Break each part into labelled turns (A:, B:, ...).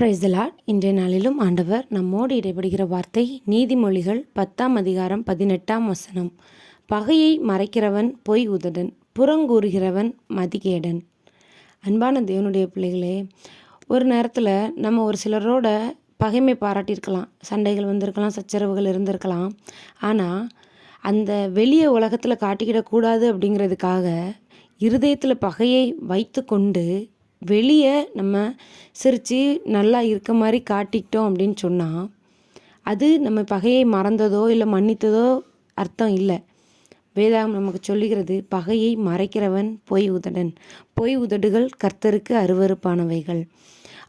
A: Praise the Lord. இன்றைய நாளிலும் ஆண்டவர் நம்மோடு இடைபடுகிற வார்த்தை நீதிமொழிகள் 10ஆம் அதிகாரம் 18ஆம் வசனம். பகையை மறைக்கிறவன் பொய் உதடன், புறங்கூறுகிறவன் மதிகேடன். அன்பான தேவனுடைய பிள்ளைகளே, ஒரு நேரத்தில் நம்ம ஒரு சிலரோட பகைமை பாராட்டியிருக்கலாம், சண்டைகள் வந்திருக்கலாம், சச்சரவுகள் இருந்திருக்கலாம். ஆனால் அந்த வெளியே உலகத்தில் காட்டிக்கிடக்கூடாது அப்படிங்கிறதுக்காக இருதயத்தில் பகையை வைத்து கொண்டு வெளியே நம்ம சிரித்து நல்லா இருக்க மாதிரி காட்டிக்கிட்டோம் அப்படின்னு சொன்னால் அது நம்ம பகையை மறந்ததோ இல்லை மன்னித்ததோ அர்த்தம் இல்லை. வேதாகம் நமக்கு சொல்லுகிறது, பகையை மறைக்கிறவன் பொய் உதடன், பொய் உதடுகள் கர்த்தருக்கு அருவருப்பானவைகள்.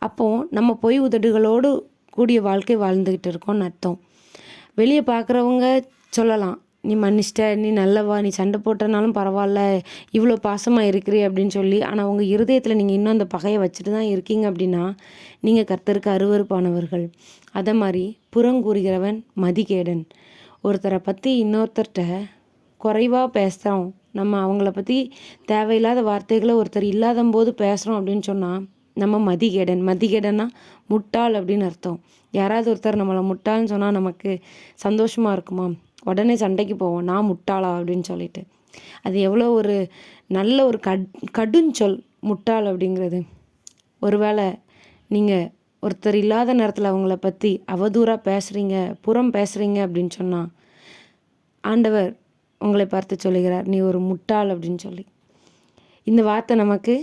A: அப்போது நம்ம பொய் உதடுகளோடு கூடிய வாழ்க்கை வாழ்ந்துக்கிட்டு இருக்கோம்னு அர்த்தம். வெளியே பார்க்குறவங்க சொல்லலாம், நீ மன்னிச்சிட்ட, நீ நல்லவா, நீ சண்டை போட்டனாலும் பரவாயில்ல, இவ்வளோ பாசமாக இருக்கிறீ அப்படின்னு சொல்லி. ஆனால் உங்கள் இருதயத்தில் நீங்கள் இன்னும் அந்த பகையை வச்சுட்டு தான் இருக்கீங்க அப்படின்னா நீங்கள் கர்த்தருக்கு அருவருப்பானவர்கள். அதை மாதிரி புறங்கூறுகிறவன் மதிகேடன். ஒருத்தரை பற்றி இன்னொருத்தர்கிட்ட குறைவாக பேசுகிறோம், நம்ம அவங்கள பற்றி தேவையில்லாத வார்த்தைகளை ஒருத்தர் இல்லாத போது பேசுகிறோம் அப்படின்னு சொன்னால் நம்ம மதிகேடன். மதிகேடன்னா முட்டாள் அப்படின்னு அர்த்தம். யாராவது ஒருத்தர் நம்மளை முட்டாள்னு சொன்னால் நமக்கு சந்தோஷமாக இருக்குமா? உடனே சண்டைக்கு போவோம், நான் முட்டாளா அப்படின்னு சொல்லிட்டு. அது எவ்வளோ ஒரு நல்ல ஒரு கடுஞ்சொல் முட்டாள் அப்படிங்கிறது. ஒருவேளை நீங்கள் ஒருத்தர் இல்லாத நேரத்தில் அவங்கள பற்றி அவதூறாக பேசுகிறீங்க, புறம் பேசுகிறீங்க அப்படின்னு சொன்னால் ஆண்டவர் உங்களை பார்த்து சொல்லுகிறார், நீ ஒரு முட்டாள் அப்படின்னு சொல்லி. இந்த வார்த்தை நமக்கு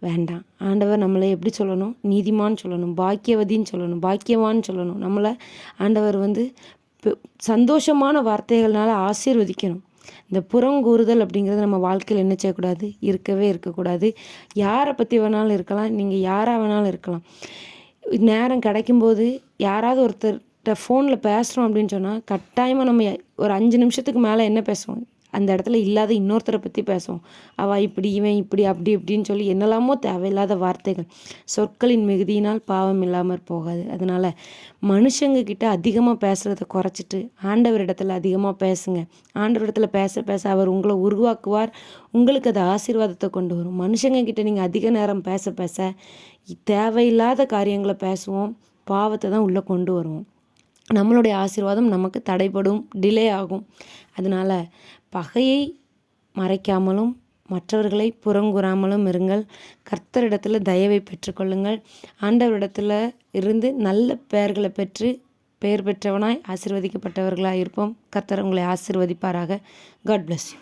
A: வேண்டாம். ஆண்டவர் நம்மளை எப்படி சொல்லணும்? நீதிமான்னு சொல்லணும், பாக்கியவதின்னு சொல்லணும், பாக்கியவான்னு சொல்லணும். நம்மளை ஆண்டவர் சந்தோஷமான வார்த்தைகள்னால ஆசீர்வதிக்கணும். இந்த புறங்கூறுதல் அப்படிங்கிறது நம்ம வாழ்க்கையில் என்ன செய்யக்கூடாது? இருக்கவே இருக்கக்கூடாது. யாரை பற்றி வேணாலும் இருக்கலாம், நீங்கள் யாராக வேணாலும் இருக்கலாம். நேரம் கிடைக்கும்போது யாராவது ஒருத்தர்கிட்ட ஃபோனில் பேசுகிறோம் அப்படின்னு சொன்னால் கட்டாயமாக நம்ம ஒரு 5 நிமிஷத்துக்கு மேலே என்ன பேசுவோம்? அந்த இடத்துல இல்லாத இன்னொருத்தரை பற்றி பேசுவோம். அவள் இப்படி, இவன் இப்படி, அப்படி இப்படின்னு சொல்லி என்னெல்லாமோ தேவையில்லாத வார்த்தைகள். சொற்களின் மிகுதியினால் பாவம் இல்லாமல் போகாது. அதனால் மனுஷங்கக்கிட்ட அதிகமாக பேசுகிறத குறைச்சிட்டு ஆண்டவரிடத்துல அதிகமாக பேசுங்க. ஆண்டவரிடத்துல பேச பேச அவர் உங்களை உருவாக்குவார். உங்களுக்கு அது ஆசீர்வாதத்தை கொண்டு வரும். மனுஷங்கக்கிட்ட நீங்கள் அதிக நேரம் பேச பேச தேவையில்லாத காரியங்களை பேசுவோம், பாவத்தை தான் உள்ளே கொண்டு வருவோம். நம்மளுடைய ஆசீர்வாதம் நமக்கு தடைப்படும், டிலே ஆகும். அதனால் பகையை மறைக்காமலும் மற்றவர்களை புறங்கூறாமலும் இருங்கள். கர்த்தரிடத்தில் தயவை பெற்றுக்கொள்ளுங்கள். ஆண்டவரிடத்தில் இருந்து நல்ல பெயர்களை பெற்று பெயர் பெற்றவனாய் ஆசீர்வதிக்கப்பட்டவர்களாக இருப்போம். கர்த்தர் உங்களை ஆசீர்வதிப்பாராக. God bless you.